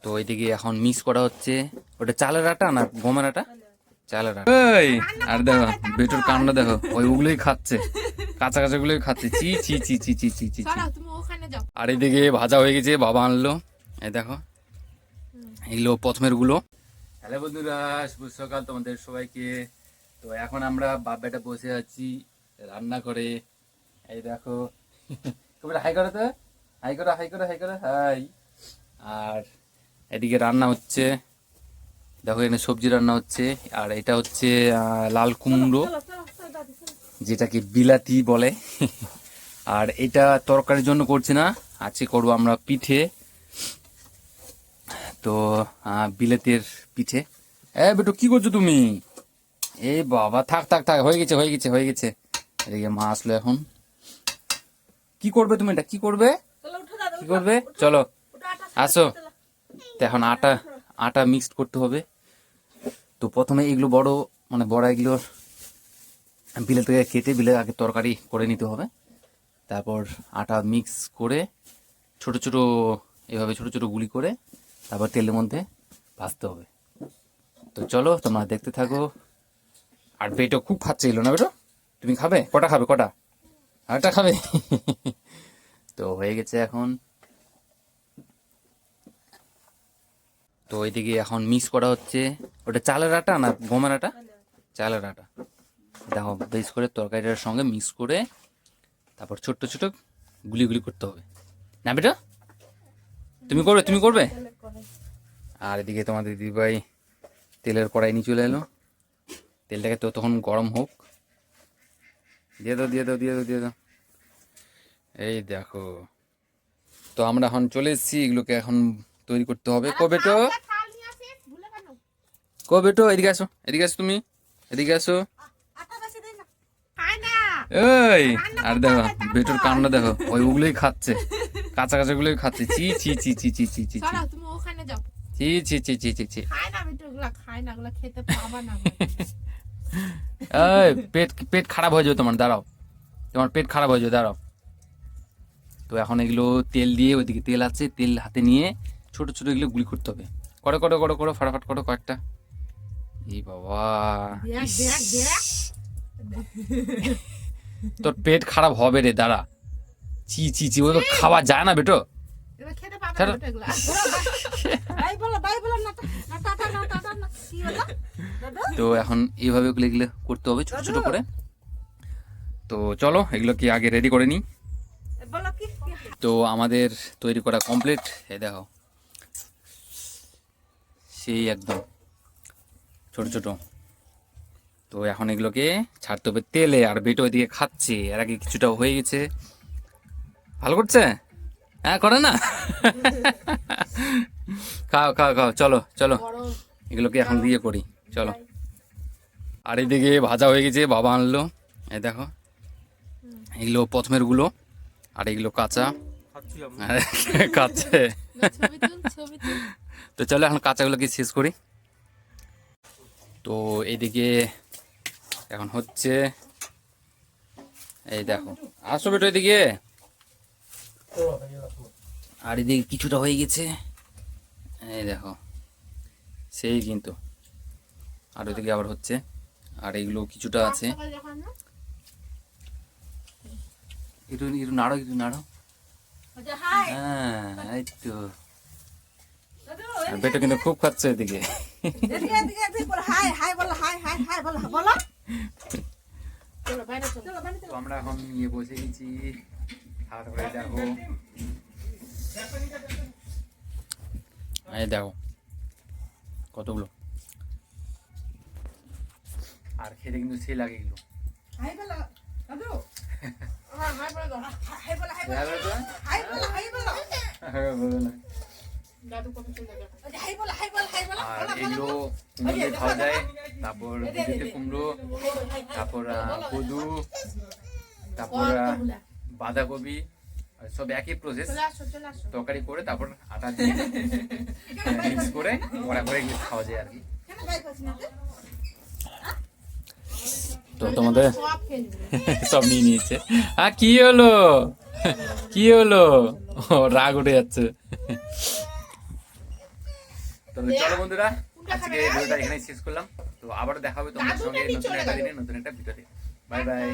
তো ওইদিকে এখন মিক্স করা হচ্ছে। ওটা চালের আটা না গমের আটা? চালের আটা। এই আর দেখো বেটুর কান্না দেখো, ওইগুলোই খাচ্ছে, কাঁচা কাঁচা গুলোই খাচ্ছে। চি চি চি চি চি চি চি। আর এইদিকে ভাজা হয়ে গেছে, বাবা আনলো। এই দেখো এগুলো প্রথমের গুলো। হ্যালো বন্ধুরা, শুভ সকাল তোমাদের সবাইকে। তো এখন আমরা বাপ বেটা বসে আছি রান্না করে। এই দেখো হাই করো তো, হাই করো হাই করো হাই করো হাই। আর এদিকে রান্না হচ্ছে, দেখো এখানে সবজি রান্না হচ্ছে। আর এটা হচ্ছে লাল কুমড়ো, যেটাকে বিলাতি বলে। আর এটা তরকারির জন্য করছি না, আজকে করবো আমরা পিঠে। তো বিলেতের পিঠে। বেটু কি করছো তুমি? এই বাবা থাক থাক থাক, হয়ে গেছে হয়ে গেছে হয়ে গেছে। এদিকে মা আসলো এখন। কি করবে তুমি? এটা কি করবে? কি করবে? চলো আসো। তো এখন আটা আটা মিক্সড করতে হবে। তো প্রথমে এগুলো বড় মানে বড় এগুলো বিলের থেকে কেটে বিলে আগে তরকারি করে নিতে হবে। তারপর আটা মিক্স করে ছোট ছোট এভাবে ছোট ছোট গুলি করে তারপর তেলের মধ্যে ভাজতে হবে। তো চলো তোমরা দেখতে থাকো। আর বেটো খুব খাচ্ছে এলো না বেটো? তুমি খাবে? কটা খাবে? কটা? আরেকটা খাবে? তো হয়ে গেছে এখন। তো ওইদিকে এখন মিক্স করা হচ্ছে। ওটা চালের আটা না গমের আটা? চালের আটা। দেখো বেশ করে তরকারিটার সঙ্গে মিক্স করে তারপর ছোট্ট ছোট গুলি গুলি করতে হবে না বেটা? তুমি করবে? তুমি করবে? আর এদিকে তোমাদের দিদিভাই তেলের কড়াই নিয়ে চলে এলো। তেলটাকে তো তখন গরম হোক। দিয়ে দাও দিয়ে দাও দিয়ে দাও দিয়ে দাও। এই দেখো, তো আমরা এখন চলে এসেছি, এগুলোকে এখন তৈরি করতে হবে। কবেটো কবেটো এদিকে আসো, এদিকে আসো তুমি, এদিকে আসো। এই আর দেখো বেটুর কান্না দেখো, ওইগুলোই খাচ্ছে, কাঁচা কাঁচা গুলোই খাচ্ছে। চি চি চি চি চি চি চি চি চি চি চি চি চি। এই পেট পেট খারাপ হয়ে যাবে তোমার, দাঁড়াও, তোমার পেট খারাপ হয়ে যাবে, দাঁড়াও। তো এখন এগুলো তেল দিয়ে, ওইদিকে তেল আছে, তেল হাতে নিয়ে ছোট ছোট এগুলো গুলি করতে হবে। করো করো করো করো ফটাফট করো কয়েকটা। এই বাবা, তোর পেট খারাপ হবে রে, দাঁড়া। চি চি চি, ওই তো খাওয়া যায় না বেটো। তো এখন এইভাবে এগুলো এগুলো করতে হবে ছোট ছোট করে। তো চলো এগুলো কি আগে রেডি করে নিই। তো আমাদের তৈরি করা কমপ্লিট। এই দেখো সেই একদম ছোট ছোট। তো এখন এগুলোকে ছাড়তে হবে তেলে। আর বেটো ওইদিকে খাচ্ছে, এর আগে কিছুটা হয়ে গেছে। ভালো করছে? হ্যাঁ করে না? খাও খাও খাও, চলো চলো এগুলোকে এখন দিয়ে করি, চলো। আর এদিকে ভাজা হয়ে গেছে, বাবা আনলো। এই দেখো এগুলো প্রথমের গুলো, আর এগুলো কাঁচা কাচ্ছে। তো চলো এখন কাঁচাগুলোকে শেষ করি। তো এইদিকে এখন হচ্ছে, এই দেখো আসো বেটো এদিকে। আর এদিকে কিছুটা হয়ে গেছে, এই দেখো সেই কিন্তু। আর ওইদিকে আবার হচ্ছে, আর এইগুলো কিছুটা আছে। একটু একটু নাড়ো, একটু নাড়ো। হ্যাঁ এই তো। বেটা কিন্তু খুব খাচ্ছে এদিকে। আমরা এখন নিয়ে বসে গেছি। তারপরে দেখো এই দেখো কতগুলো। আর খেতে কিন্তু সে লাগে এগুলো। আর এগুলো কুমড়ো খাওয়া যায়, তারপর বিদেশি কুমড়ো, তারপর কদু, তারপর বাঁধাকপি, সব একই প্রসেস। তরকারি করে তারপর আটা দিয়ে মিক্স করে বড়া করে খাওয়া যায় আর কি। তো তোমাদের সব নিয়ে নিয়েছে। কি হলো কি হলো? রাগ উঠে যাচ্ছে। তো চলো বন্ধুরা, আজকে ভিডিওটা এখানেই শেষ করলাম। তো আবার দেখা হবে তোমাদের সঙ্গে নতুন একটা দিনে নতুন একটা ভিডিওতে। Bye bye.